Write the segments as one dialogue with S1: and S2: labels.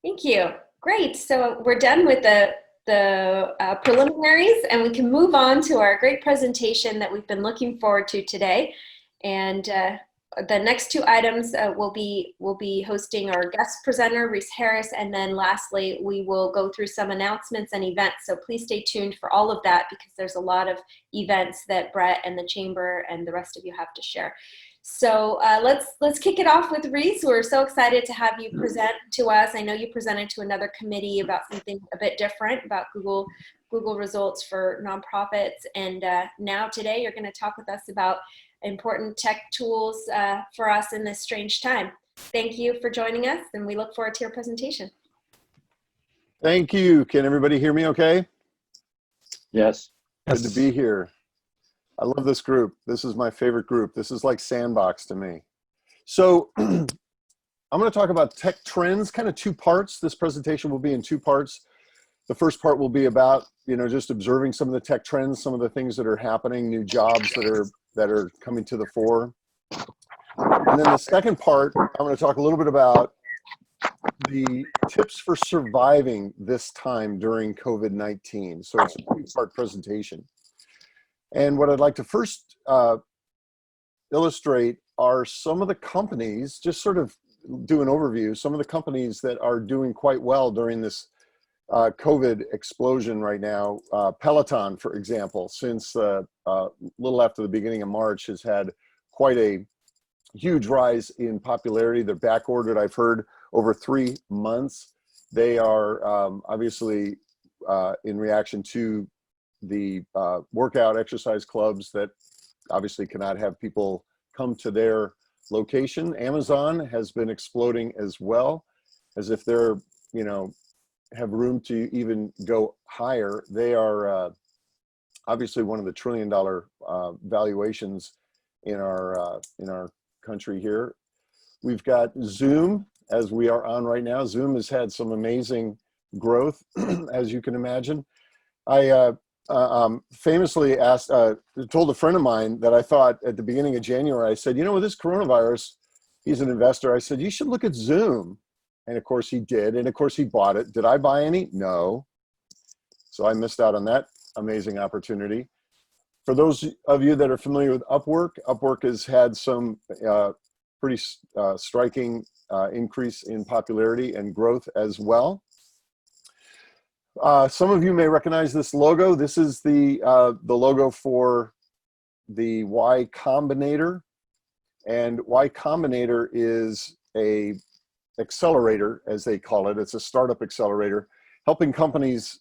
S1: Thank you. Great. So we're done with the preliminaries, and we can move on to our great presentation that we've been looking forward to today. And the next two items we'll be hosting our guest presenter, Reese Harris, and then lastly, we will go through some announcements and events. So please stay tuned for all of that because there's a lot of events that Brett and the Chamber and the rest of you have to share. So let's kick it off with Reese. We're so excited to have you present to us. I know you presented to another committee about something a bit different about Google results for nonprofits, and now today you're going to talk with us about important tech tools for us in this strange time. Thank you for joining us, and we look forward to your presentation.
S2: Thank you. Can everybody hear me okay?
S3: Yes.
S2: Good to be here. I love this group. This is my favorite group. This is like Sandbox to me. So I'm going to talk about tech trends, kind of two parts. This presentation will be in two parts. The first part will be about, just observing some of the tech trends, some of the things that are happening, new jobs that are coming to the fore. And then the second part, I'm going to talk a little bit about the tips for surviving this time during COVID-19. So it's a two-part presentation. And what I'd like to first illustrate are some of the companies, just sort of do an overview, some of the companies that are doing quite well during this COVID explosion right now. Peloton, for example, since a little after the beginning of March, has had quite a huge rise in popularity. They're back ordered, I've heard, over 3 months. They are obviously in reaction to the workout exercise clubs that obviously cannot have people come to their location. Amazon has been exploding as well, as if they're, have room to even go higher. They are obviously one of the $1 trillion valuations in our country here. We've got Zoom, as we are on right now. Zoom has had some amazing growth, as you can imagine. I famously told a friend of mine that I thought at the beginning of January, I said, with this coronavirus, he's an investor. I said, you should look at Zoom. And of course he did. And of course he bought it. Did I buy any? No. So I missed out on that amazing opportunity. For those of you that are familiar with Upwork, Upwork has had some pretty striking increase in popularity and growth as well. Some of you may recognize this logo. This is the logo for the Y Combinator, and Y Combinator is a accelerator, as they call it. It's a startup accelerator, helping companies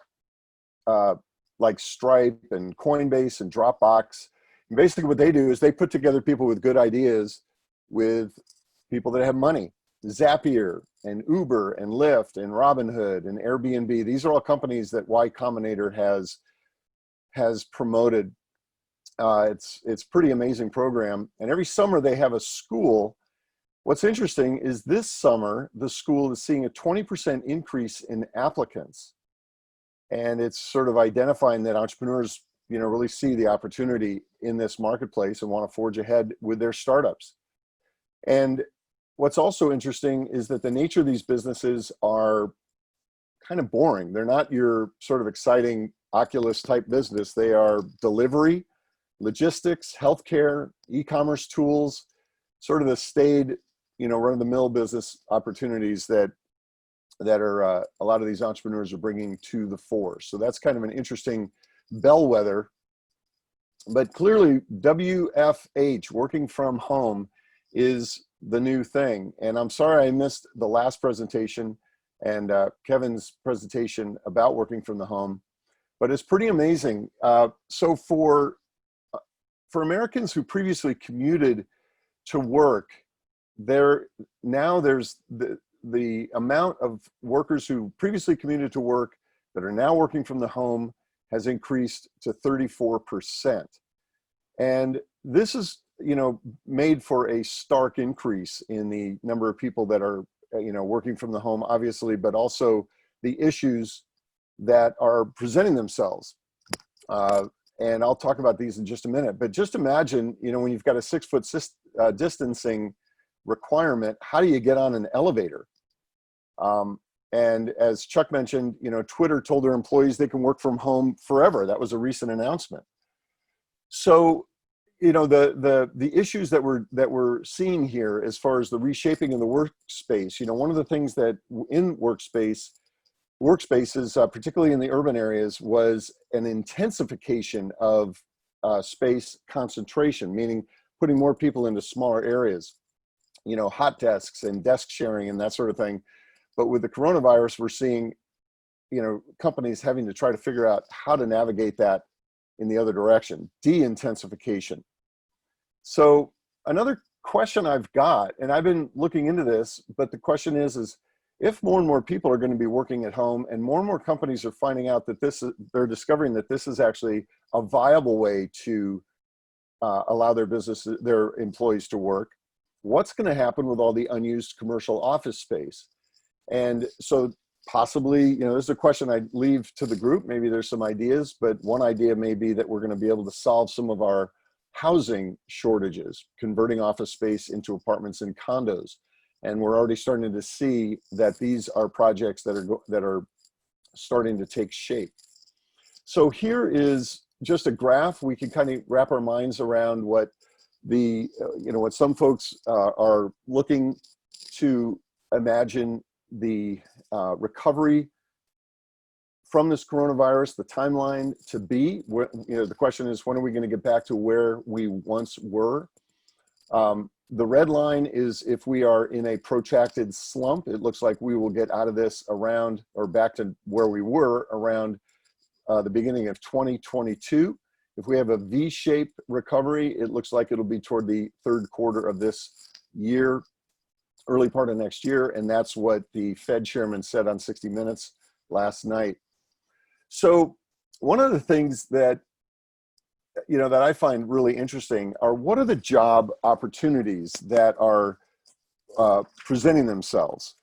S2: like Stripe and Coinbase and Dropbox. And basically what they do is they put together people with good ideas with people that have money. Zapier and Uber and Lyft and Robinhood and Airbnb. These are all companies that Y Combinator has promoted. It's pretty amazing program. And every summer they have a school. What's interesting is this summer, the school is seeing a 20% increase in applicants. And it's sort of identifying that entrepreneurs, really see the opportunity in this marketplace and want to forge ahead with their startups. And what's also interesting is that the nature of these businesses are kind of boring. They're not your sort of exciting Oculus type business. They are delivery, logistics, healthcare, e-commerce tools, sort of the staid, run-of-the-mill business opportunities that are a lot of these entrepreneurs are bringing to the fore. So that's kind of an interesting bellwether. But clearly, WFH, working from home, is the new thing. And I'm sorry I missed the last presentation and Kevin's presentation about working from the home, but it's pretty amazing. So for Americans who previously commuted to work, there's the amount of workers who previously commuted to work that are now working from the home has increased to 34%. And this is, made for a stark increase in the number of people that are, working from the home, obviously, but also the issues that are presenting themselves. And I'll talk about these in just a minute, but just imagine, when you've got a 6-foot distancing requirement, how do you get on an elevator? And as Chuck mentioned, Twitter told their employees they can work from home forever. That was a recent announcement. So, the issues that we're seeing here as far as the reshaping of the workspace, one of the things that in workspaces, particularly in the urban areas, was an intensification of space concentration, meaning putting more people into smaller areas, hot desks and desk sharing and that sort of thing. But with the coronavirus, we're seeing, companies having to try to figure out how to navigate that in the other direction, de-intensification. So another question I've got, and I've been looking into this, but the question is if more and more people are going to be working at home and more companies are finding out that they're discovering that this is actually a viable way to allow their employees to work, what's going to happen with all the unused commercial office space? And so possibly, this is a question I'd leave to the group. Maybe there's some ideas, but one idea may be that we're going to be able to solve some of our housing shortages, converting office space into apartments and condos. And we're already starting to see that these are projects that are starting to take shape. So here is just a graph. We can kind of wrap our minds around what what some folks are looking to imagine the recovery from this coronavirus, the timeline to be. The question is, when are we going to get back to where we once were? The red line is if we are in a protracted slump. It looks like we will get out of this around, or back to where we were around the beginning of 2022. If we have a V-shaped recovery, it looks like it'll be toward the third quarter of this year, early part of next year, and that's what the Fed chairman said on 60 Minutes last night. So one of the things that that I find really interesting are, what are the job opportunities that are presenting themselves?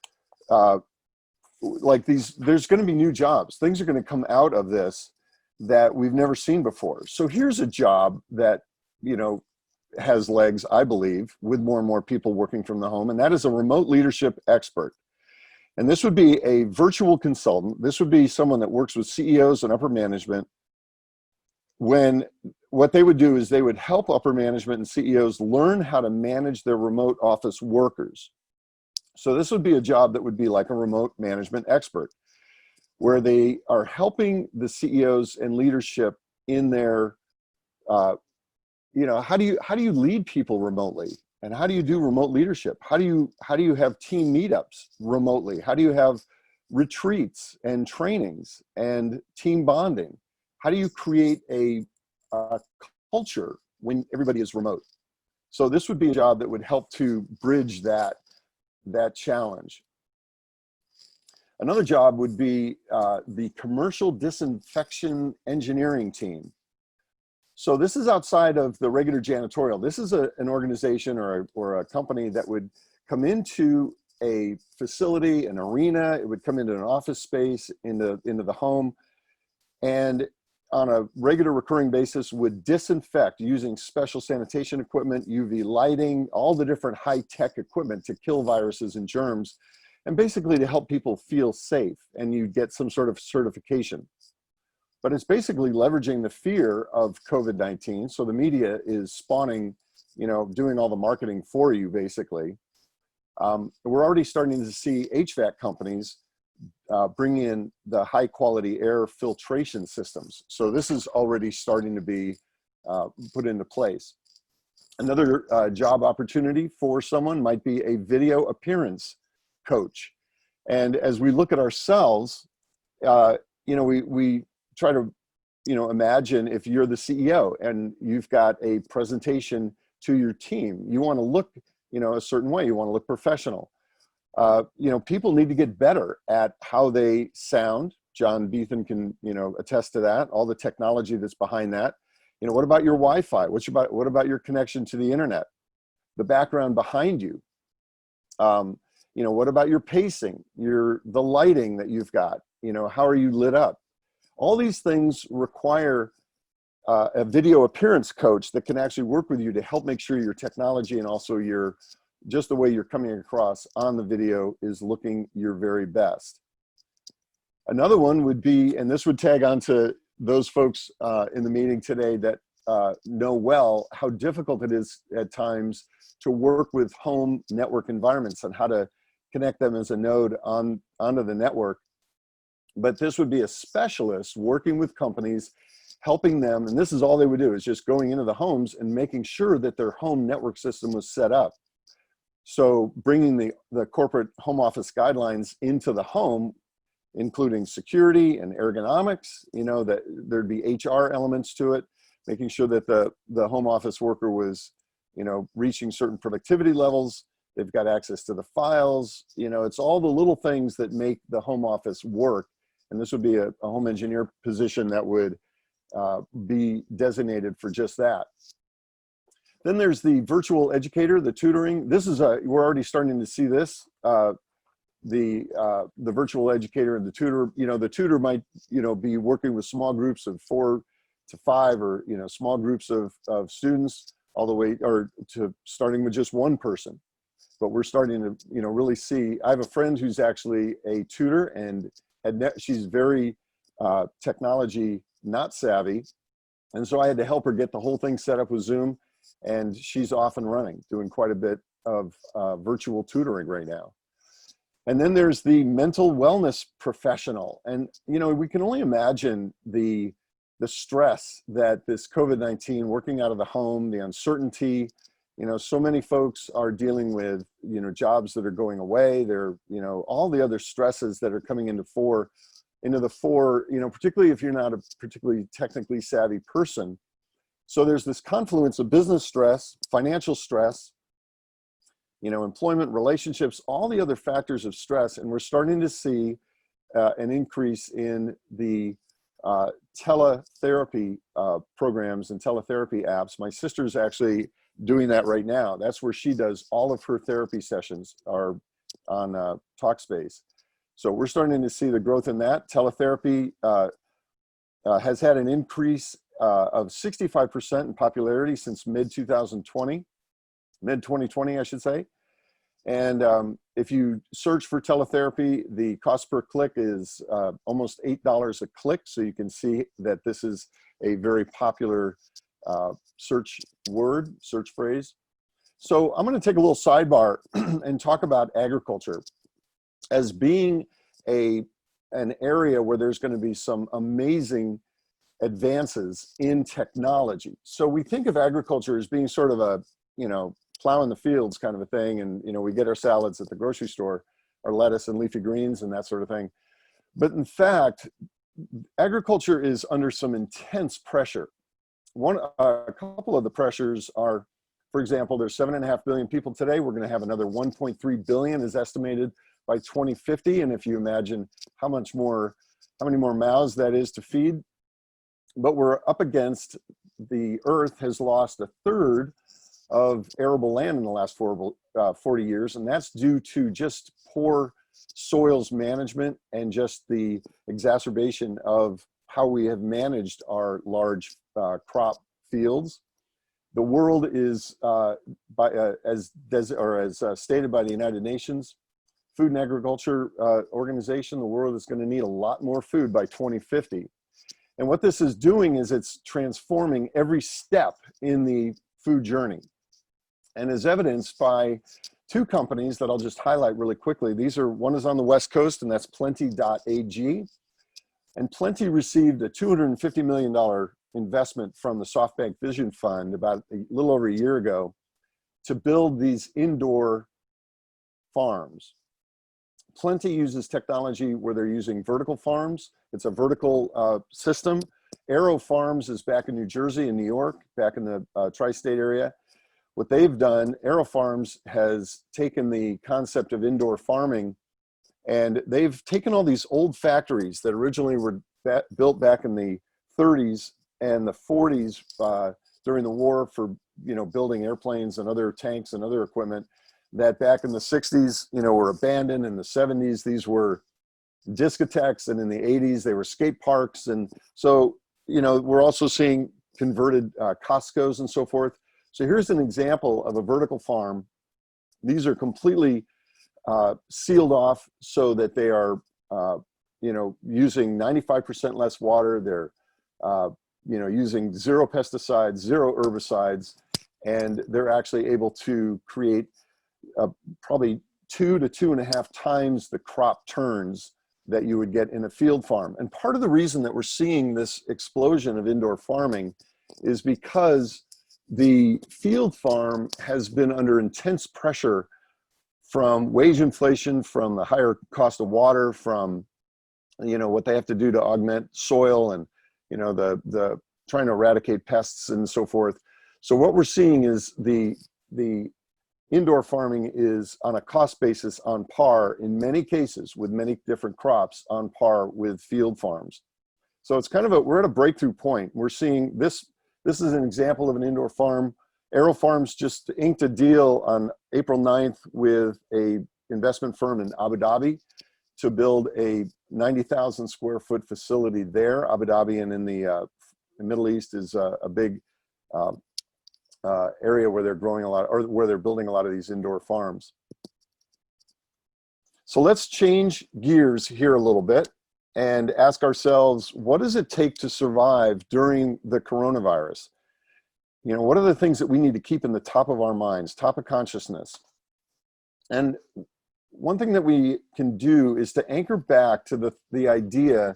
S2: Like there's going to be new jobs. Things are going to come out of this that we've never seen before. So here's a job that has legs, I believe, with more and more people working from the home, and that is a remote leadership expert. And this would be a virtual consultant. This would be someone that works with CEOs and upper management. When what they would do is they would help upper management and CEOs learn how to manage their remote office workers. So this would be a job that would be like a remote management expert, where they are helping the CEOs and leadership in their, how do you lead people remotely? And how do you do remote leadership? How do you have team meetups remotely? How do you have retreats and trainings and team bonding? How do you create a culture when everybody is remote? So this would be a job that would help to bridge that challenge. Another job would be the commercial disinfection engineering team. So this is outside of the regular janitorial. This is an organization or a company that would come into a facility, an arena. It would come into an office space, into the home, and on a regular recurring basis would disinfect using special sanitation equipment, UV lighting, all the different high-tech equipment to kill viruses and germs, and basically to help people feel safe, and you get some sort of certification. But it's basically leveraging the fear of COVID-19. So the media is spawning, doing all the marketing for you, basically. We're already starting to see HVAC companies bring in the high quality air filtration systems. So this is already starting to be put into place. Another job opportunity for someone might be a video appearance coach. And as we look at ourselves, we try to, imagine if you're the CEO and you've got a presentation to your team, you want to look, a certain way, you want to look professional. People need to get better at how they sound. John Beethan can, attest to that, all the technology that's behind that. What about your Wi-Fi? What about your connection to the internet? The background behind you? What about your pacing, the lighting that you've got? How are you lit up? All these things require a video appearance coach that can actually work with you to help make sure your technology and also just the way you're coming across on the video is looking your very best. Another one would be, and this would tag on to those folks in the meeting today that know well how difficult it is at times to work with home network environments and how to connect them as a node onto the network. But this would be a specialist working with companies, helping them, and this is all they would do, is just going into the homes and making sure that their home network system was set up. So bringing the corporate home office guidelines into the home, including security and ergonomics, you know, that there'd be HR elements to it, making sure that the home office worker was, you know, reaching certain productivity levels, they've got access to the files, you know, it's all the little things that make the home office work. And this would be a home engineer position that would be designated for just that. Then there's the virtual educator, the tutoring. This is we're already starting to see this. The virtual educator and the tutor, you know, the tutor might, you know, be working with small groups of 4 to 5, or, you know, small groups of students, all the way, or to starting with just one person. But we're starting to, you know, really see. I have a friend who's actually a tutor, and she's very technology not savvy, and so I had to help her get the whole thing set up with Zoom, and she's off and running, doing quite a bit of virtual tutoring right now. And then there's the mental wellness professional. And, you know, we can only imagine the stress that this COVID-19, working out of the home, the uncertainty, you know, so many folks are dealing with, you know, jobs that are going away. They're, you know, all the other stresses that are coming into the fore, you know, particularly if you're not a particularly technically savvy person. So there's this confluence of business stress, financial stress, you know, employment, relationships, all the other factors of stress. And we're starting to see an increase in the teletherapy programs and teletherapy apps. My sister's actually doing that right now. That's where she does all of her therapy sessions, are on Talkspace. So we're starting to see the growth in that. Teletherapy has had an increase of 65% in popularity since mid-2020, I should say. And if you search for teletherapy, the cost per click is almost $8 a click. So you can see that this is a very popular search phrase. So I'm going to take a little sidebar and talk about agriculture as being an area where there's going to be some amazing advances in technology. So we think of agriculture as being sort of a, you know, plow in the fields kind of a thing. And, you know, we get our salads at the grocery store, our lettuce and leafy greens and that sort of thing. But in fact, agriculture is under some intense pressure. A couple of the pressures are, for example, there's 7.5 billion people today. We're going to have another 1.3 billion is estimated by 2050. And if you imagine how many more mouths that is to feed, but we're up against, the earth has lost 1/3 of arable land in the last 40 years. And that's due to just poor soils management and just the exacerbation of how we have managed our large crop fields. The world is, as stated by the United Nations Food and Agriculture Organization, the world is going to need a lot more food by 2050. And what this is doing is it's transforming every step in the food journey. And as evidenced by 2 companies that I'll just highlight really quickly. One is on the West Coast, and that's Plenty.ag. And Plenty received a $250 million investment from the SoftBank Vision Fund about a little over a year ago to build these indoor farms. Plenty uses technology where they're using vertical farms. It's a vertical system. Arrow Farms is back in New Jersey and New York, back in the tri-state area. What they've done, Arrow Farms has taken the concept of indoor farming, and they've taken all these old factories that originally were built back in the 30s and the 40s during the war for, you know, building airplanes and other tanks and other equipment that back in the 60s, you know, were abandoned. In the 70s, these were discotheques, and in the 80s, they were skate parks. And so, you know, we're also seeing converted Costco's and so forth. So here's an example of a vertical farm. These are completely sealed off so that they are, using 95% less water. They're, using 0 pesticides, 0 herbicides, and they're actually able to create probably 2 to 2.5 times the crop turns that you would get in a field farm. And part of the reason that we're seeing this explosion of indoor farming is because the field farm has been under intense pressure from wage inflation, from the higher cost of water, from what they have to do to augment soil, and the trying to eradicate pests and so forth. So what we're seeing is the indoor farming is on a cost basis on par in many cases with many different crops, on par with field farms. So it's kind of we're at a breakthrough point. We're seeing this is an example of an indoor farm. Arrow Farms just inked a deal on April 9th with a investment firm in Abu Dhabi to build a 90,000 square foot facility there. Abu Dhabi and in the Middle East is a big area where they're growing a lot, or where they're building a lot of these indoor farms. So let's change gears here a little bit and ask ourselves, what does it take to survive during the coronavirus? What are the things that we need to keep in the top of our minds, top of consciousness? And one thing that we can do is to anchor back to the idea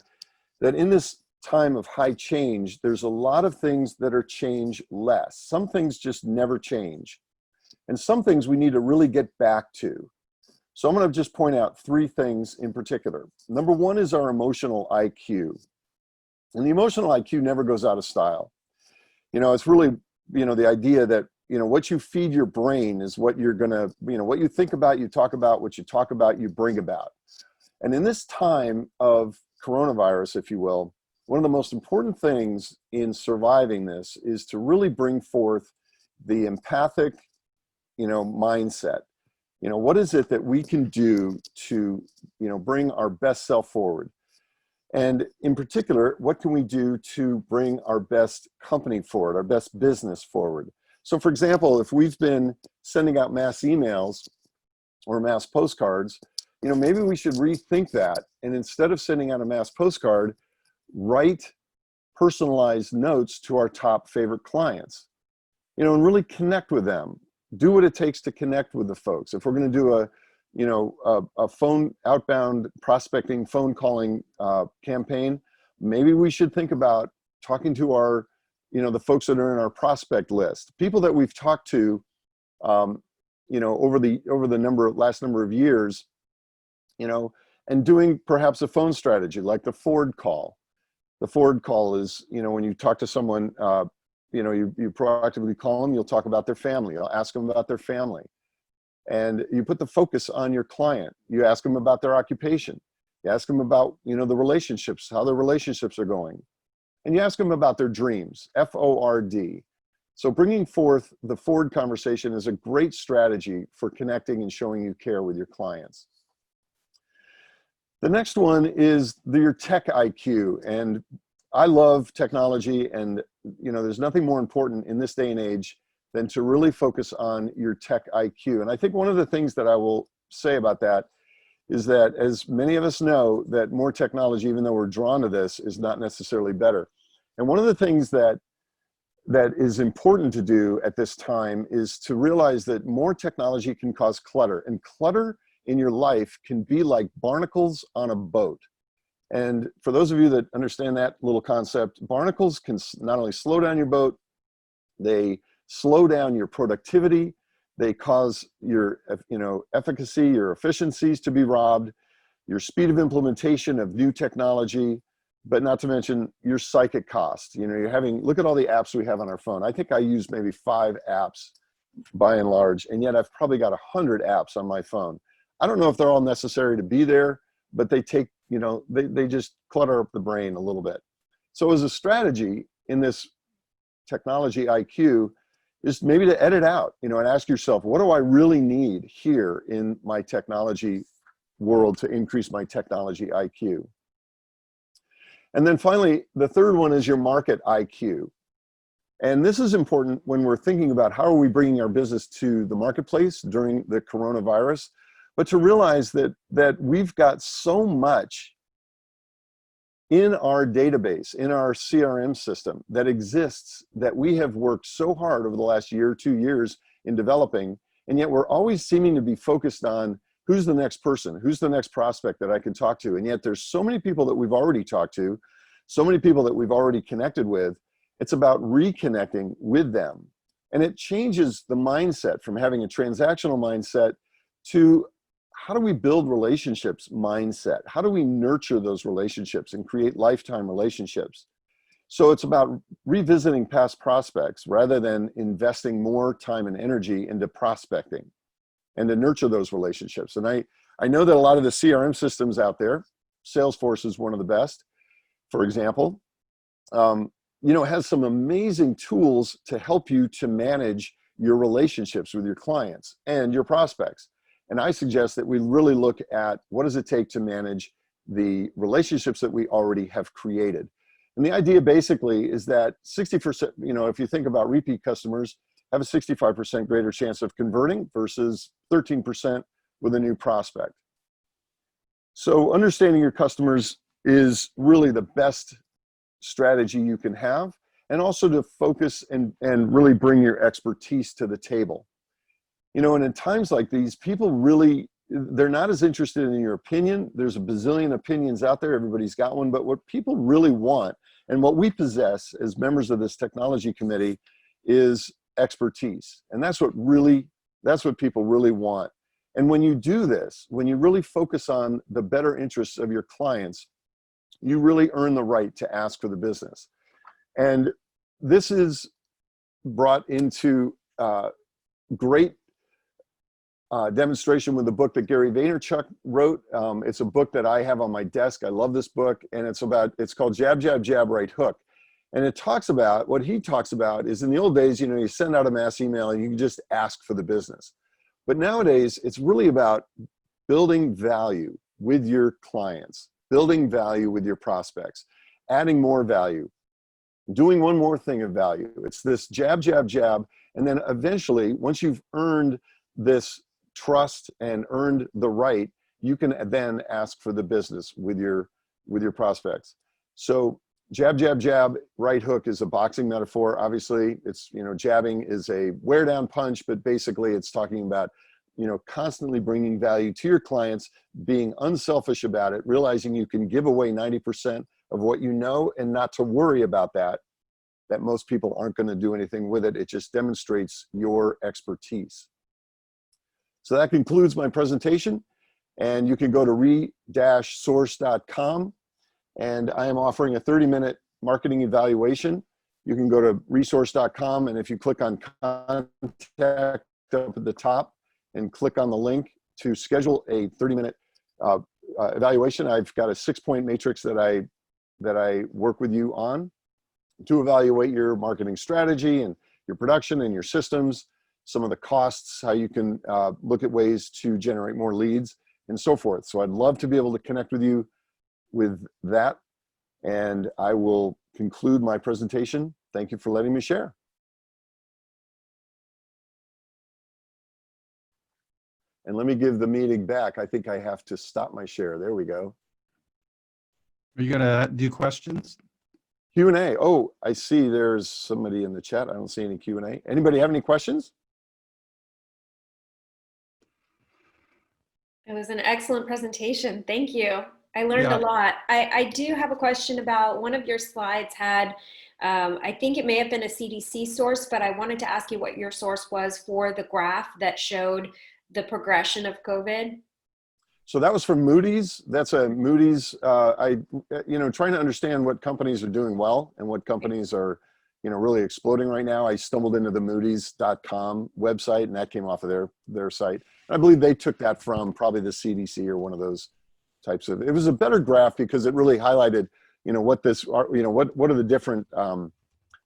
S2: that in this time of high change, there's a lot of things that are change less. Some things just never change. And some things we need to really get back to. So I'm going to just point out 3 things in particular. Number 1 is our emotional IQ. And the emotional IQ never goes out of style. It's really, the idea that, what you feed your brain is what you're going to, what you think about, you talk about, what you talk about, you bring about. And in this time of coronavirus, if you will, one of the most important things in surviving this is to really bring forth the empathic, mindset. What is it that we can do to, bring our best self forward? And in particular, what can we do to bring our best company forward, our best business forward? So for example, if we've been sending out mass emails or mass postcards, maybe we should rethink that. And instead of sending out a mass postcard, write personalized notes to our top favorite clients, and really connect with them. Do what it takes to connect with the folks. If we're going to do a phone outbound prospecting, phone calling campaign, maybe we should think about talking to our, the folks that are in our prospect list, people that we've talked to, over the last number of years, and doing perhaps a phone strategy like the Ford call. The Ford call is, when you talk to someone, you proactively call them, you'll talk about their family, you'll ask them about their family. And you put the focus on your client. You ask them about their occupation. You ask them about, the relationships, how their relationships are going. And you ask them about their dreams, FORD. So bringing forth the Ford conversation is a great strategy for connecting and showing you care with your clients. The next one is your tech IQ. And I love technology, and there's nothing more important in this day and age than to really focus on your tech IQ. And I think one of the things that I will say about that is that, as many of us know, that more technology, even though we're drawn to this, is not necessarily better. And one of the things that is important to do at this time is to realize that more technology can cause clutter, and clutter in your life can be like barnacles on a boat. And for those of you that understand that little concept, barnacles can not only slow down your boat, they slow down your productivity, they cause your efficacy, your efficiencies to be robbed, your speed of implementation of new technology, but not to mention your psychic cost. Look at all the apps we have on our phone. I think I use maybe 5 apps by and large, and yet I've probably got 100 apps on my phone. I don't know if they're all necessary to be there, but they take, they just clutter up the brain a little bit. So as a strategy in this technology IQ is maybe to edit out, and ask yourself, what do I really need here in my technology world to increase my technology IQ? And then finally, the third one is your market IQ. And this is important when we're thinking about how are we bringing our business to the marketplace during the coronavirus, but to realize that we've got so much in our database, in our CRM system that exists, that we have worked so hard over the last year, 2 years in developing, and yet we're always seeming to be focused on who's the next person, who's the next prospect that I can talk to, and yet there's so many people that we've already talked to, so many people that we've already connected with. It's about reconnecting with them. And it changes the mindset from having a transactional mindset to how do we build relationships mindset? How do we nurture those relationships and create lifetime relationships? So it's about revisiting past prospects rather than investing more time and energy into prospecting and to nurture those relationships. And I know that a lot of the CRM systems out there, Salesforce is one of the best, for example, you know, has some amazing tools to help you to manage your relationships with your clients and your prospects. And I suggest that we really look at what does it take to manage the relationships that we already have created. And the idea basically is that 60%, you know, if you think about repeat customers, have a 65% greater chance of converting versus 13% with a new prospect. So understanding your customers is really the best strategy you can have, and also to focus and really bring your expertise to the table. You know, and in times like these, people really, they're not as interested in your opinion. There's a bazillion opinions out there. Everybody's got one. But what people really want, and what we possess as members of this technology committee, is expertise. And that's what people really want. And when you do this, when you really focus on the better interests of your clients, you really earn the right to ask for the business. And this is brought into great demonstration with the book that Gary Vaynerchuk wrote. It's a book that I have on my desk. I love this book, and it's called Jab, Jab, Jab, Right Hook. And it talks about, what he talks about is, in the old days, you know, you send out a mass email and you can just ask for the business. But nowadays, it's really about building value with your clients, building value with your prospects, adding more value, doing one more thing of value. It's this jab, jab, jab. And then eventually, once you've earned this trust and earned the right, you can then ask for the business with your prospects. So jab, jab, jab, right hook is a boxing metaphor. Obviously, it's, you know, jabbing is a wear down punch, but basically it's talking about, you know, constantly bringing value to your clients, being unselfish about it, realizing you can give away 90% of what you know and not to worry about that most people aren't going to do anything with it. It just demonstrates your expertise. So that concludes my presentation, and you can go to Ree-Source.com, and I am offering a 30-minute marketing evaluation. You can go to Ree-Source.com, and if you click on contact up at the top and click on the link to schedule a 30-minute evaluation, I've got a 6-point matrix that I work with you on to evaluate your marketing strategy and your production and your systems, some of the costs, how you can look at ways to generate more leads, and so forth. So I'd love to be able to connect with you with that, and I will conclude my presentation. Thank you for letting me share. And let me give the meeting back. I think I have to stop my share. There we go.
S4: Are you gonna do questions?
S2: Q&A. Oh, I see there's somebody in the chat. I don't see any Q&A. Anybody have any questions?
S1: It was an excellent presentation. Thank you. I learned a lot. I do have a question about one of your slides had, I think it may have been a CDC source, but I wanted to ask you what your source was for the graph that showed the progression of COVID.
S2: So that was from Moody's. That's a Moody's, trying to understand what companies are doing well and what companies are, you know, really exploding right now. I stumbled into the Moody's.com website, and that came off of their site. I believe they took that from probably the CDC or one of those types of. It was a better graph because it really highlighted, you know, what are the different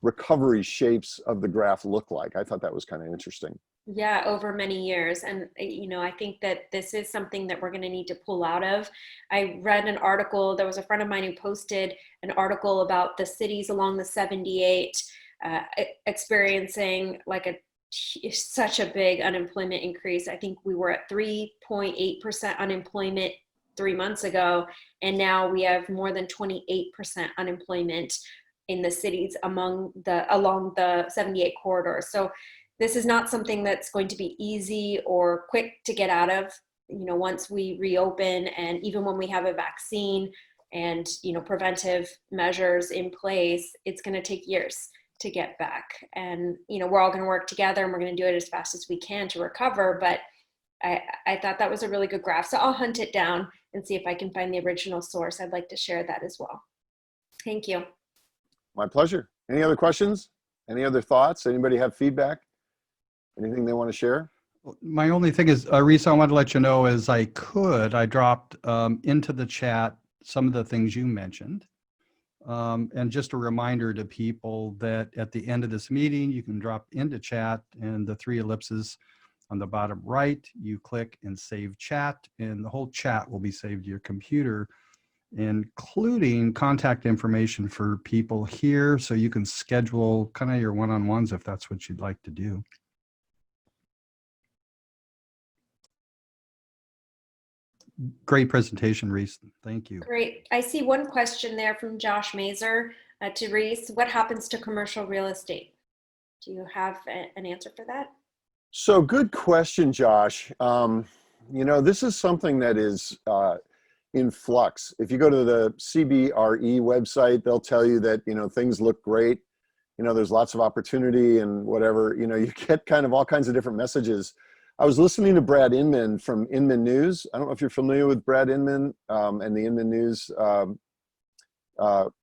S2: recovery shapes of the graph look like. I thought that was kind of interesting.
S1: Yeah, over many years. And, you know, I think that this is something that we're going to need to pull out of. I read an article, there was a friend of mine who posted an article about the cities along the 78 experiencing like such a big unemployment increase. I think we were at 3.8% unemployment 3 months ago, and now we have more than 28% unemployment in the cities along the 78 corridor. So this is not something that's going to be easy or quick to get out of, once we reopen, and even when we have a vaccine and, preventive measures in place, it's going to take years to get back. And, we're all going to work together, and we're going to do it as fast as we can to recover. But I thought that was a really good graph. So I'll hunt it down and see if I can find the original source. I'd like to share that as well. Thank you.
S2: My pleasure. Any other questions? Any other thoughts? Anybody have feedback? Anything they want to share?
S4: My only thing is, Reese, I wanted to let you know is I dropped into the chat some of the things you mentioned. And just a reminder to people that at the end of this meeting, you can drop into chat, and the 3 ellipses on the bottom right, you click and save chat, and the whole chat will be saved to your computer, including contact information for people here, so you can schedule kind of your one-on-ones if that's what you'd like to do. Great presentation, Reese. Thank you.
S1: Great. I see one question there from Josh Mazer to Reese. What happens to commercial real estate? Do you have an answer for that?
S2: So good question, Josh. This is something that is in flux. If you go to the CBRE website, they'll tell you that, things look great. There's lots of opportunity and whatever, you get kind of all kinds of different messages. I was listening to Brad Inman from Inman News. I don't know if you're familiar with Brad Inman and the Inman News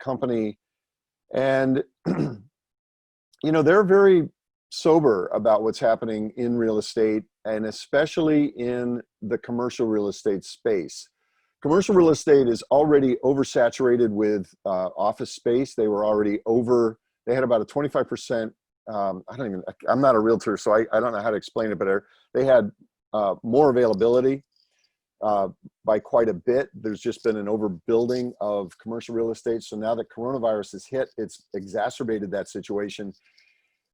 S2: company. And, they're very sober about what's happening in real estate, and especially in the commercial real estate space. Commercial real estate is already oversaturated with office space. They were already they had about a 25%, I'm not a realtor, so I don't know how to explain it, but they had more availability by quite a bit. There's just been an overbuilding of commercial real estate. So now that coronavirus has hit, it's exacerbated that situation.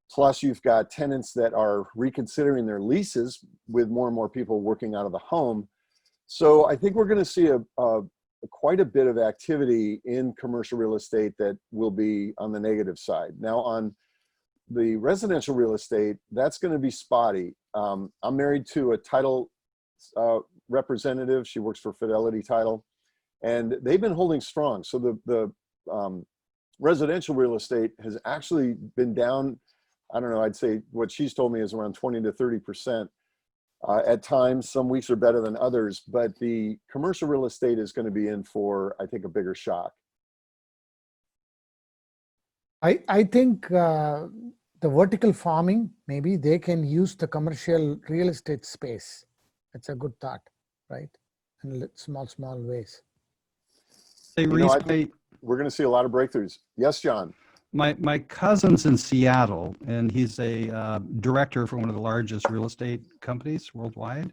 S2: Plus, you've got tenants that are reconsidering their leases with more and more people working out of the home. So I think we're going to see quite a bit of activity in commercial real estate that will be on the negative side. Now, on the residential real estate, that's going to be spotty. I'm married to a title representative. She works for Fidelity Title, and they've been holding strong. So the residential real estate has actually been down. I don't know, I'd say what she's told me is around 20 to 30%. At times, some weeks are better than others, but the commercial real estate is going to be in for, I think, a bigger shock.
S5: I think the vertical farming, maybe they can use the commercial real estate space. That's a good thought, right? In small ways.
S4: Hey, Reese,
S2: I think we're going to see a lot of breakthroughs. Yes, John.
S4: My cousin's in Seattle, and he's a director for one of the largest real estate companies worldwide.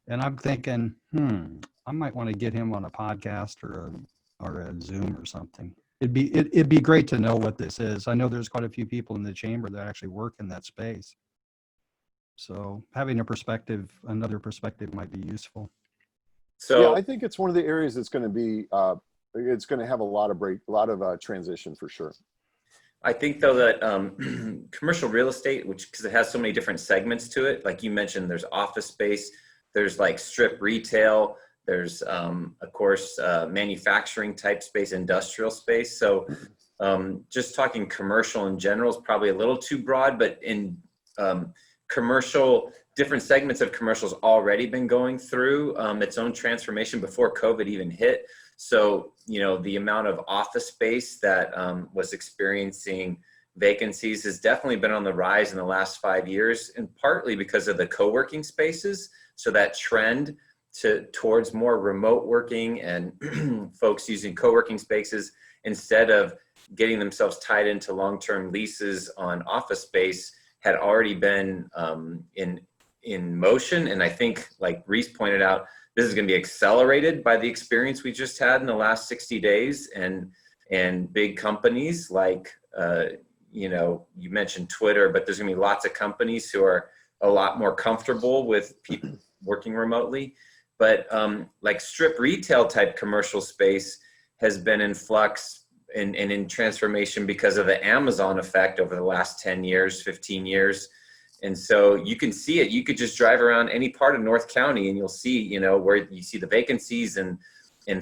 S4: And I'm thinking, I might want to get him on a podcast or a Zoom or something. It'd be great to know what this is. I know there's quite a few people in the chamber that actually work in that space. So having another perspective might be useful.
S3: So
S2: yeah, I think it's one of the areas that's going to be, it's going to have a lot of transition for sure.
S3: I think though that commercial real estate, because it has so many different segments to it, like you mentioned, there's office space, there's like strip retail, there's of course manufacturing type space, industrial space. So just talking commercial in general is probably a little too broad, but in commercial, different segments of commercials already been going through its own transformation before COVID even hit. So, the amount of office space that was experiencing vacancies has definitely been on the rise in the last 5 years, and partly because of the co-working spaces. So that trend towards more remote working and folks using co-working spaces instead of getting themselves tied into long-term leases on office space had already been in motion. And I think, like Reese pointed out, this is going to be accelerated by the experience we just had in the last 60 days, and big companies like, you mentioned Twitter, but there's going to be lots of companies who are a lot more comfortable with people working remotely. But like strip retail type commercial space has been in flux and in transformation because of the Amazon effect over the last 10 years, 15 years. And so you can see it. You could just drive around any part of North County and you'll see, you know, where you see the vacancies and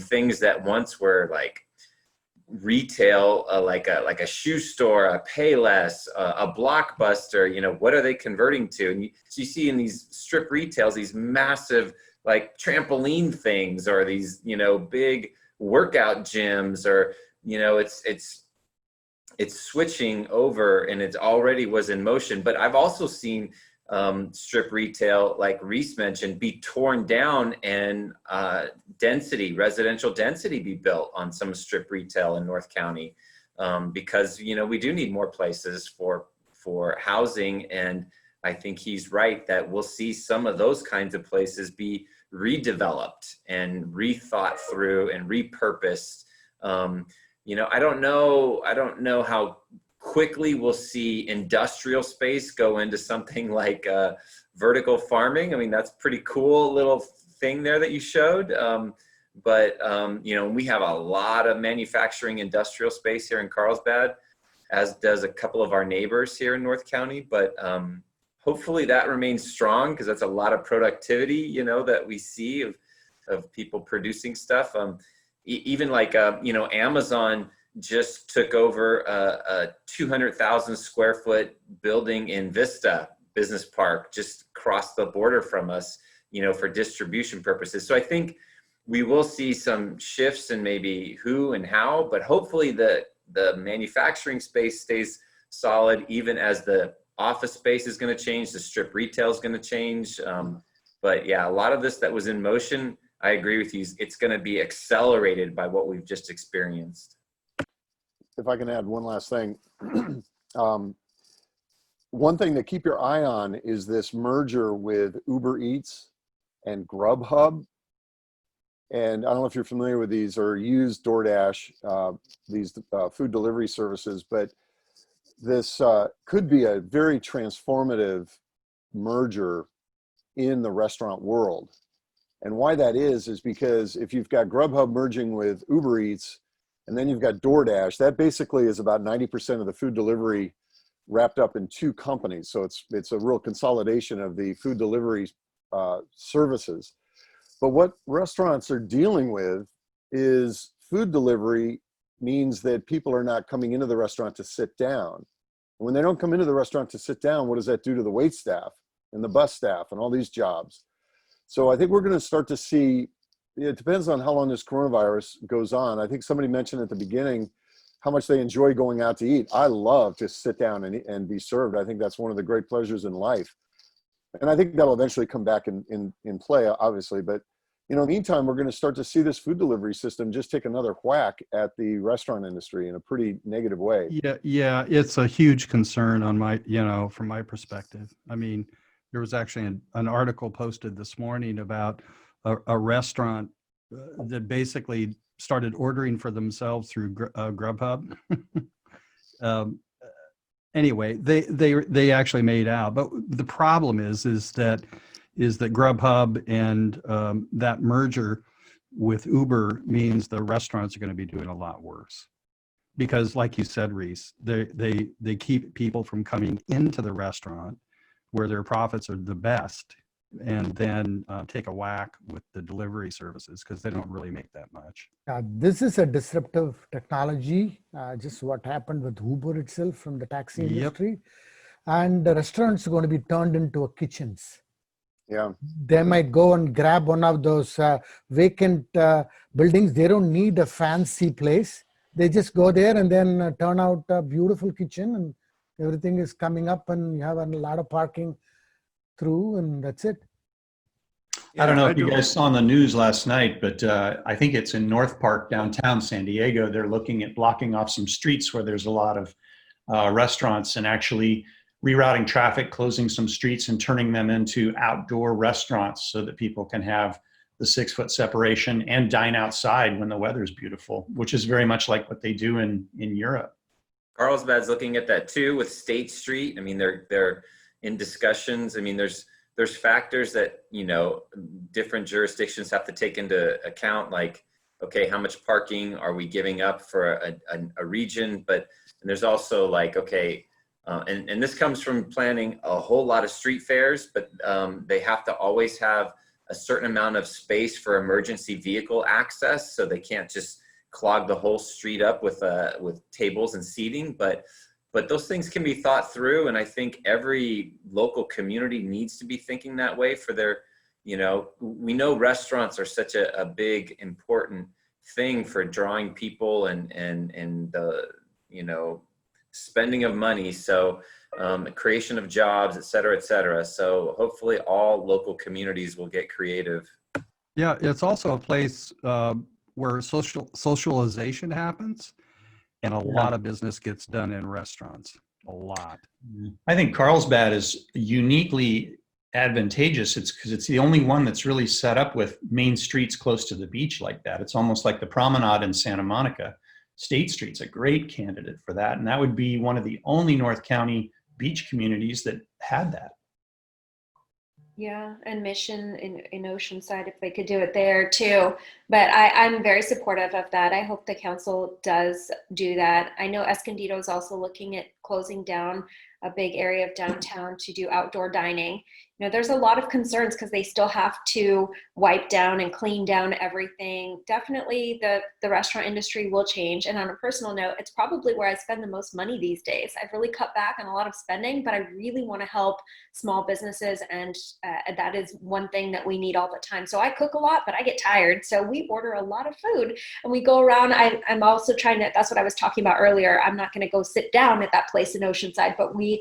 S3: things that once were like retail, like a shoe store, a Payless, a Blockbuster, you know, what are they converting to? And so you see in these strip retails, these massive like trampoline things, or these, you know, big workout gyms, or, you know, it's switching over, and it already was in motion. But I've also seen strip retail, like Reese mentioned, be torn down and residential density be built on some strip retail in North County, because, you know, we do need more places for housing. And I think he's right that we'll see some of those kinds of places be redeveloped and rethought through and repurposed. You know, I don't know how quickly we'll see industrial space go into something like vertical farming. I mean, that's pretty cool little thing there that you showed. But you know, we have a lot of manufacturing industrial space here in Carlsbad, as does a couple of our neighbors here in North County. But hopefully that remains strong, because that's a lot of productivity, you know, that we see of people producing stuff. Even like, you know, Amazon just took over a 200,000 square foot building in Vista Business Park, just across the border from us, you know, for distribution purposes. So I think we will see some shifts in maybe who and how, but hopefully the manufacturing space stays solid, even as the office space is going to change, the strip retail is going to change. But yeah, a lot of this that was in motion, I agree with you, it's going to be accelerated by what we've just experienced.
S2: If I can add one last thing. One thing to keep your eye on is this merger with Uber Eats and Grubhub. And I don't know if you're familiar with these or use DoorDash, these food delivery services, but this could be a very transformative merger in the restaurant world. And why that is because if you've got Grubhub merging with Uber Eats, and then you've got DoorDash, that basically is about 90% of the food delivery wrapped up in two companies. So it's a real consolidation of the food delivery services. But what restaurants are dealing with is food delivery means that people are not coming into the restaurant to sit down. And when they don't come into the restaurant to sit down, what does that do to the wait staff and the bus staff and all these jobs? So I think we're going to start to see, it depends on how long this coronavirus goes on. I think somebody mentioned at the beginning how much they enjoy going out to eat. I love to sit down and be served. I think that's one of the great pleasures in life. And I think that'll eventually come back in play, obviously. But you know, in the meantime, we're going to start to see this food delivery system just take another whack at the restaurant industry in a pretty negative way.
S4: Yeah, it's a huge concern on my, you know, from my perspective. I mean, there was actually an article posted this morning about a restaurant that basically started ordering for themselves through Grubhub. Anyway, they actually made out. But the problem is that Grubhub and that merger with Uber means the restaurants are going to be doing a lot worse, because, like you said, Reese, they keep people from coming into the restaurant where their profits are the best, and then take a whack with the delivery services because they don't really make that much.
S5: This is a disruptive technology, just what happened with Uber itself from the taxi industry. And the restaurants are going to be turned into kitchens.
S2: Yeah.
S5: They might go and grab one of those vacant buildings. They don't need a fancy place. They just go there and then turn out a beautiful kitchen, and everything is coming up, and you have a lot of parking through, and that's it.
S6: I don't know if you guys saw on the news last night, but I think it's in North Park, downtown San Diego. They're looking at blocking off some streets where there's a lot of restaurants, and actually rerouting traffic, closing some streets and turning them into outdoor restaurants so that people can have the 6-foot separation and dine outside when the weather's beautiful, which is very much like what they do in Europe. Carlsbad's
S3: looking at that too with State Street. I mean, they're in discussions. I mean, there's there's factors that, you know, different jurisdictions have to take into account, like, okay, how much parking are we giving up for a region? But and there's also like, okay, and this comes from planning a whole lot of street fairs, but they have to always have a certain amount of space for emergency vehicle access, so they can't just clog the whole street up with tables and seating. But those things can be thought through, and I think every local community needs to be thinking that way for their, you know, we know restaurants are such a big, important thing for drawing people and the, you know, spending of money. So creation of jobs, et cetera, et cetera. So hopefully all local communities will get creative.
S4: Yeah, it's also a place where socialization happens, and a lot of business gets done in restaurants. A lot.
S6: I think Carlsbad is uniquely advantageous. It's because it's the only one that's really set up with main streets close to the beach like that. It's almost like the promenade in Santa Monica. State Street's a great candidate for that, and that would be one of the only North County beach communities that had that.
S1: Yeah, and Mission in Oceanside, if they could do it there too. But I'm very supportive of that. I hope the council does do that. I know Escondido is also looking at closing down a big area of downtown to do outdoor dining. You know, there's a lot of concerns because they still have to wipe down and clean down everything. Definitely the restaurant industry will change. And on a personal note, it's probably where I spend the most money these days. I've really cut back on a lot of spending, but I really want to help small businesses. And that is one thing that we need all the time. So I cook a lot, but I get tired. So we order a lot of food and we go around. I'm also trying to, that's what I was talking about earlier. I'm not going to go sit down at that place in Oceanside, but we've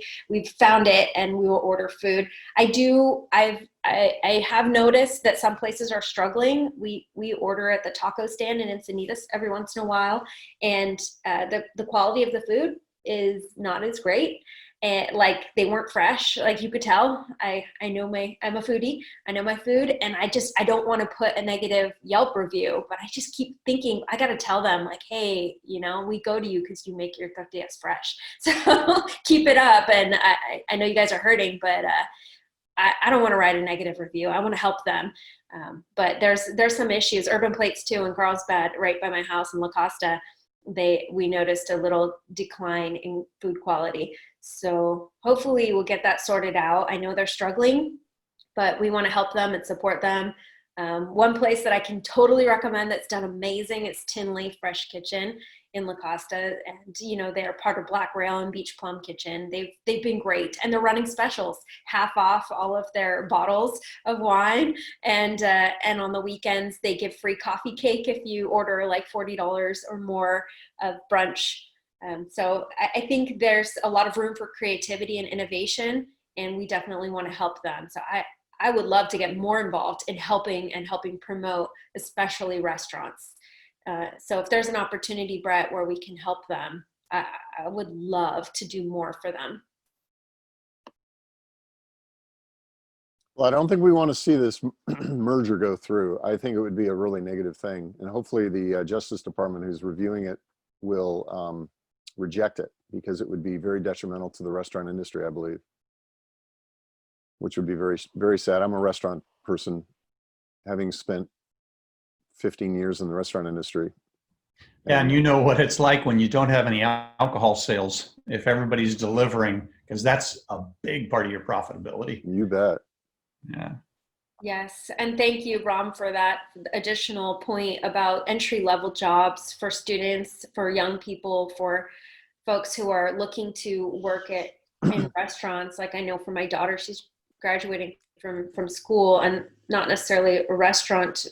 S1: found it and we will order food. I have noticed that some places are struggling. We order at the taco stand in Encinitas every once in a while, and the quality of the food is not as great. And like they weren't fresh, like you could tell. I'm a foodie. I know my food, and I don't want to put a negative Yelp review, but I just keep thinking I got to tell them like, hey, you know, we go to you because you make your tortillas fresh. So keep it up. And I know you guys are hurting, but I don't want to write a negative review. I want to help them. But there's some issues. Urban Plates too in Carlsbad, right by my house in La Costa, we noticed a little decline in food quality. So hopefully we'll get that sorted out. I know they're struggling, but we want to help them and support them. One place that I can totally recommend that's done amazing is Tin Leaf Fresh Kitchen in La Costa, and you know they're part of Black Rail and Beach Plum Kitchen. They've been great, and they're running specials, half off all of their bottles of wine, and on the weekends they give free coffee cake if you order like $40 or more of brunch. So I think there's a lot of room for creativity and innovation, and we definitely want to help them. So I would love to get more involved in helping promote, especially restaurants. So if there's an opportunity, Brett, where we can help them, I would love to do more for them.
S2: Well, I don't think we want to see this merger go through. I think it would be a really negative thing. And hopefully the Justice Department who's reviewing it will reject it, because it would be very detrimental to the restaurant industry, I believe, which would be very, very sad. I'm a restaurant person, having spent 15 years in the restaurant industry.
S6: Yeah, and you know what it's like when you don't have any alcohol sales, if everybody's delivering, because that's a big part of your profitability.
S2: You bet.
S6: Yeah.
S1: Yes, and thank you, Ram, for that additional point about entry-level jobs for students, for young people, for folks who are looking to work in restaurants. Like I know for my daughter, she's graduating from school and not necessarily a restaurant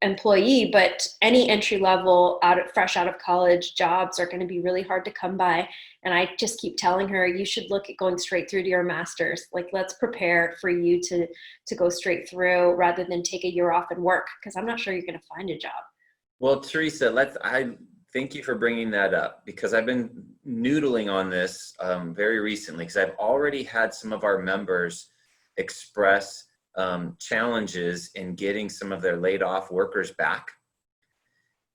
S1: employee, but any entry level fresh out of college jobs are going to be really hard to come by. And I just keep telling her, you should look at going straight through to your master's. Like, let's prepare for you to go straight through rather than take a year off and work, because I'm not sure you're going to find a job.
S3: Well, Teresa, I thank you for bringing that up, because I've been noodling on this very recently, because I've already had some of our members express challenges in getting some of their laid off workers back.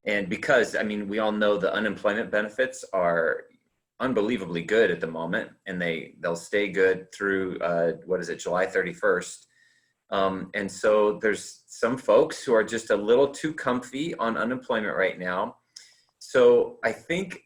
S3: And because, I mean, we all know the unemployment benefits are unbelievably good at the moment, and they'll stay good through what is it, July 31st. And so there's some folks who are just a little too comfy on unemployment right now. So I think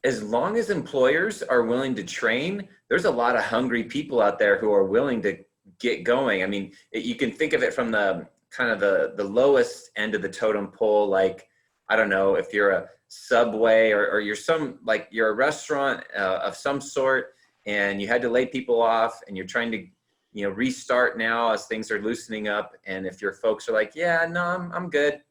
S3: as long as employers are willing to train, there's a lot of hungry people out there who are willing to get going. I mean, you can think of it from the kind of the lowest end of the totem pole. Like, I don't know, if you're a Subway or you're a restaurant of some sort, and you had to lay people off, and you're trying to, restart now as things are loosening up. And if your folks are like, yeah, no, I'm good.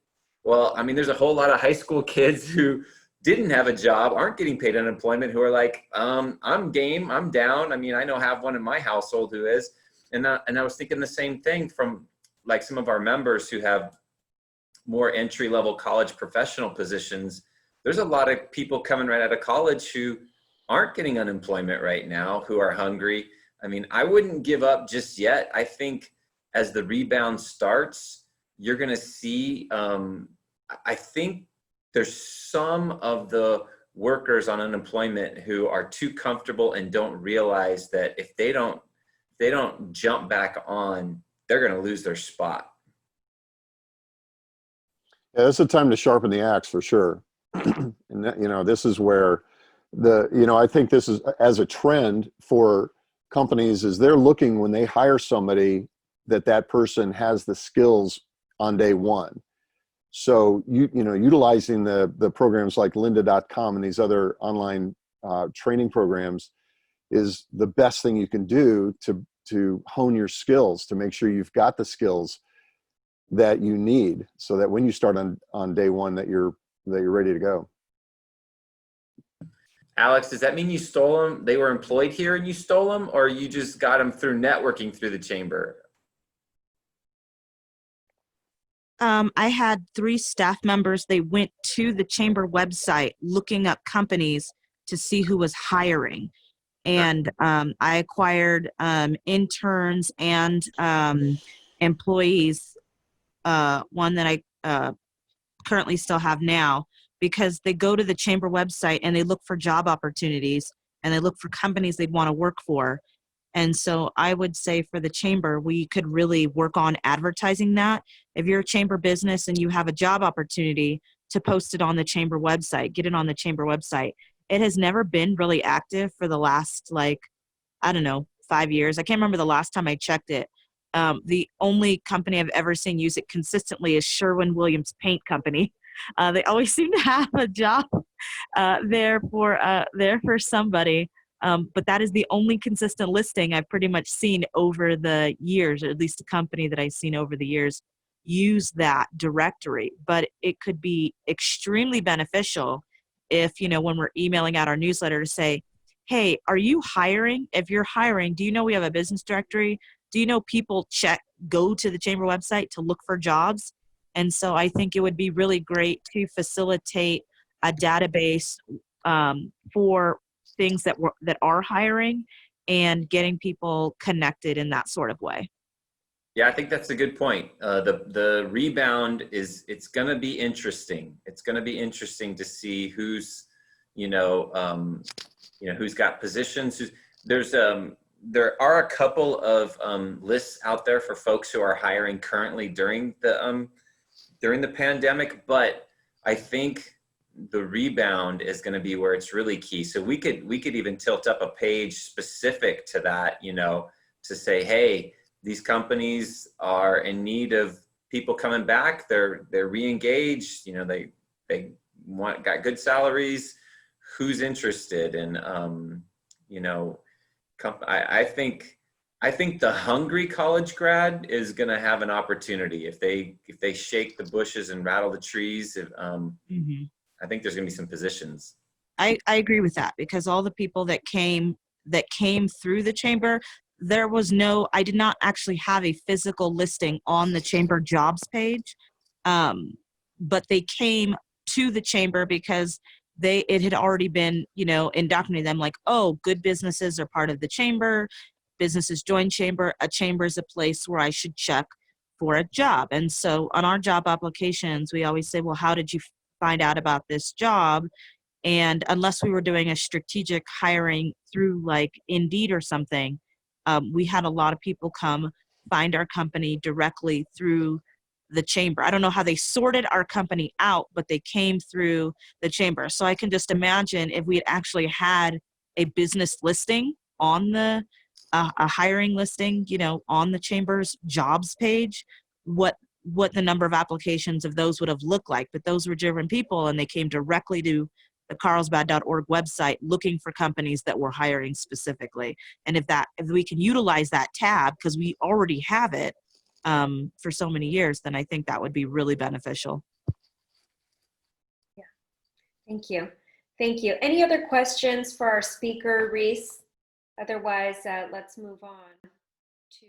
S3: Well, I mean, there's a whole lot of high school kids who didn't have a job, aren't getting paid unemployment, who are like, I'm game, I'm down. I mean, I know I have one in my household who is. And I was thinking the same thing from like some of our members who have more entry-level college professional positions. There's a lot of people coming right out of college who aren't getting unemployment right now, who are hungry. I mean, I wouldn't give up just yet. I think as the rebound starts, you're going to see, I think there's some of the workers on unemployment who are too comfortable and don't realize that if they don't jump back on, they're going to lose their spot.
S2: Yeah, it's a time to sharpen the axe for sure. And that, this is where I think this is as a trend for companies, is they're looking when they hire somebody that person has the skills on day one. So utilizing the programs like lynda.com and these other online training programs is the best thing you can do to hone your skills, to make sure you've got the skills that you need, so that when you start on day one that you're ready to go.
S3: Alex, does that mean you stole them? They were employed here and you stole them, or you just got them through networking through the chamber?
S7: I had 3 staff members. They went to the chamber website looking up companies to see who was hiring. And I acquired interns and employees, one that I currently still have now, because they go to the chamber website and they look for job opportunities and they look for companies they'd want to work for. And so I would say for the chamber, we could really work on advertising that. If you're a chamber business and you have a job opportunity, to post it on the chamber website, get it on the chamber website. It has never been really active for the last, 5 years. I can't remember the last time I checked it. The only company I've ever seen use it consistently is Sherwin-Williams Paint Company. They always seem to have a job there for somebody. But that is the only consistent listing I've pretty much seen over the years, or at least a company that I've seen over the years use that directory. But it could be extremely beneficial if, when we're emailing out our newsletter, to say, hey, are you hiring? If you're hiring, do you know we have a business directory? Do you know people go to the chamber website to look for jobs? And so I think it would be really great to facilitate a database for things that are hiring and getting people connected in that sort of way.
S3: Yeah, I think that's a good point. The rebound it's going to be interesting. It's going to be interesting to see who's, who's got positions. There are a couple of lists out there for folks who are hiring currently during the pandemic, but I think the rebound is going to be where it's really key. So we could even tilt up a page specific to that, to say, hey, these companies are in need of people coming back. They're re-engaged. They got good salaries. Who's interested? And I think the hungry college grad is going to have an opportunity if they shake the bushes and rattle the trees. I think there's going to be some positions.
S7: I agree with that, because all the people that came through the chamber, I did not actually have a physical listing on the chamber jobs page, but they came to the chamber because it had already been, indoctrinated them, like, oh, good businesses are part of the chamber, businesses join chamber, a chamber is a place where I should check for a job. And so on our job applications, we always say, well, how did you find out about this job? And unless we were doing a strategic hiring through like Indeed or something, we had a lot of people come find our company directly through the chamber. I don't know how they sorted our company out, but they came through the chamber. So I can just imagine if we had actually had a business listing on the a hiring listing, you know, on the chamber's jobs page, what the number of applications of those would have looked like. But those were different people, and they came directly to the carlsbad.org website looking for companies that were hiring specifically. And if we can utilize that tab, because we already have it for so many years, then I think that would be really beneficial.
S1: Yeah, thank you. Thank you. Any other questions for our speaker, Reese? Otherwise, let's move on to